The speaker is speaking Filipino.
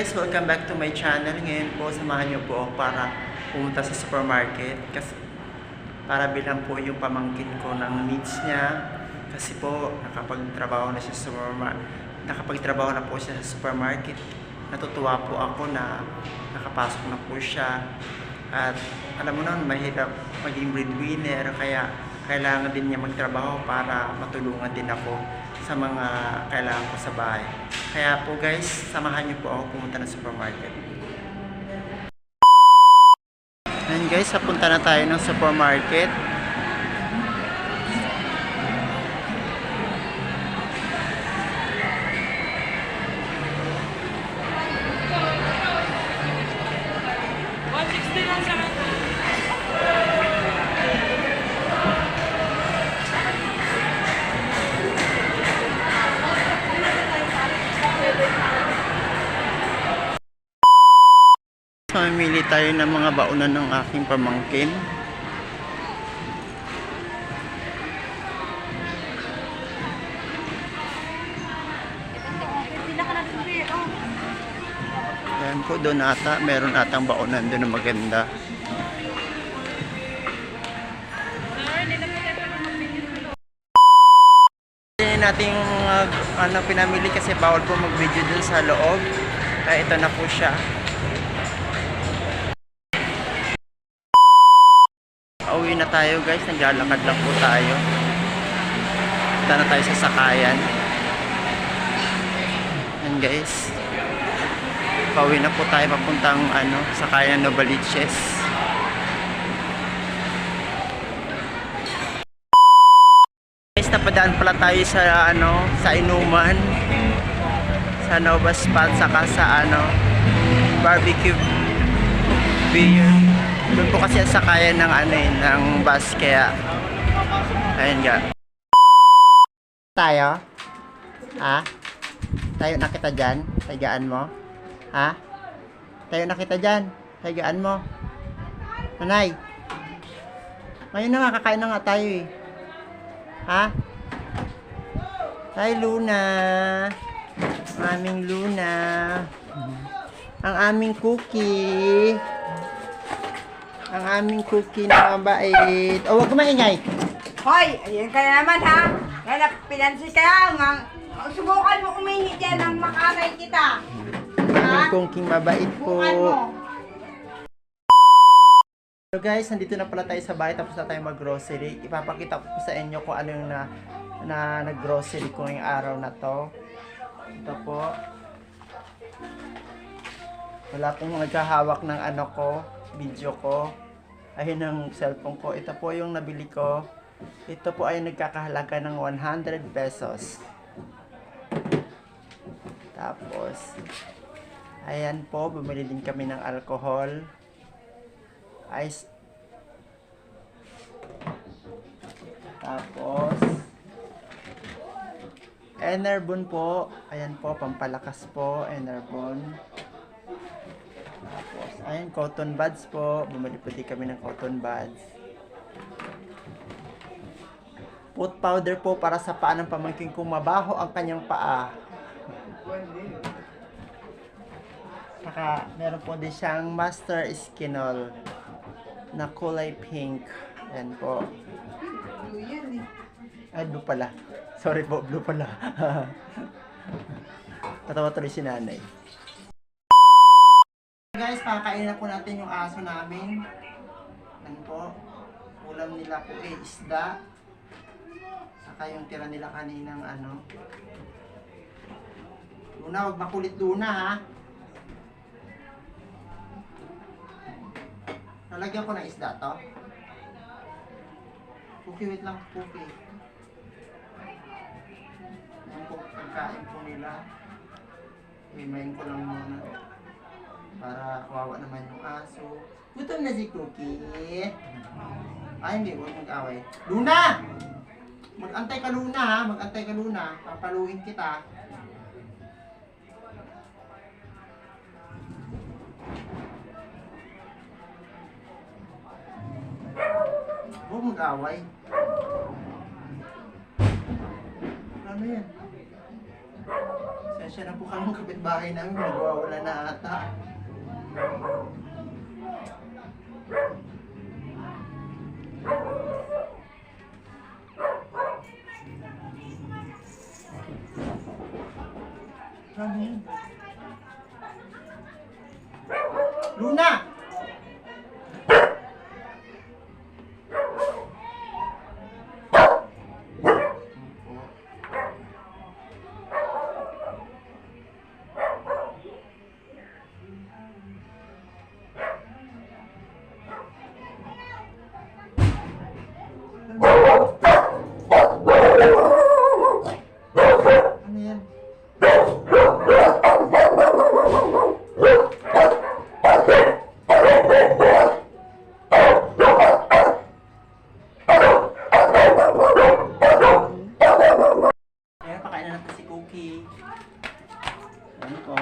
guys, welcome back to my channel. Ngayon po, samahan niyo po ako para pumunta sa supermarket kasi para bilhan po yung pamangkin ko ng needs niya kasi po nakapagtrabaho na po siya sa supermarket. Natutuwa po ako na nakapasok na po siya at alam mo naman, mahirap maging breadwinner kaya kailangan din niya magtrabaho para matulungan din ako sa mga kailangan ko sa bahay. Kaya po guys, samahan niyo po ako pumunta ng supermarket. Ayan guys, papunta na tayo ng supermarket. Mamili tayo ng mga baunan ng aking pamangkin. Ayan po, doon ata, meron atang baunan doon na maganda. Hindi natin pinamili kasi bawal po mag-video dun sa loob. Kaya ito na po siya. Uwi na tayo guys, naglalakad lang po tayo. Punta na tayo sa sakayan. Yan guys. Pauwi na po tayo papuntang sakayan Novaliches. Guys, napadaan pala tayo sa sa inuman. Sa Nova Spot saka sa barbecue beer. Doon po kasi ang sakayan ng ng bus kaya ayun nga. Tayo? Ha? Tayo na kita dyan? Tagaan mo? Ha? Tayo na kita dyan? Tagaan mo? Nanay? Ngayon na nga, kakain na nga tayo eh. Ha? Hi Luna. Aming Luna. Ang aming cookie. Ang aming cookie na mabait. O, huwag maingay. Hoy, ayan ka na naman ha. Kaya pinansin ka lang. Subukan mo umingi dyan ng makaray kita. Aming cookie mabait po. Subukan mo. So guys, nandito na pala tayo sa bahay. Tapos na tayo mag-grocery. Ipapakita ko sa inyo kung ano yung nag-grocery ko ngayong araw na to. Ito po. Wala pong naghahawak ng video ko. Ayun ang cellphone ko. Ito po yung nabili ko. Ito po ay nagkakahalaga ng 100 pesos. Tapos, ayan po, bumili din kami ng alcohol. Ice. Tapos, Enerbon po. Ayan po, pampalakas po. Enerbon. Tapos, ayun, cotton buds po. Bumili po din kami ng cotton buds. Foot powder po para sa paa ng pamangkin kung mabaho ang kanyang paa. Saka, meron po din siyang Master Skinol na kulay pink. Ayan po. Ay, blue pala. Sorry po, blue pala. Tatawa tuloy si nanay. Guys, pakakainin na po natin yung aso namin. Yan po. Ulam nila po isda. Saka yung tira nila kaninang Luna, huwag makulit Luna ha. Nalagyan ko ng isda to. Cookie, wait lang, cookie. Yan po, pagkain po nila. Imayin ko lang muna. Para kawawa naman yung aso. Gutom na si Cookie. Ay, hindi. Huwag mag-away. Luna! Mag-antay ka Luna ha. Mag-antay ka Luna. Papaluin kita. Huwag mag-away. Ano yan? Pasensya na po kami kapitbahay namin, nagwawala na ata. Ano yun? Luna! Ano yan? Ayan, pakain na natin si Cookie. Ayan po.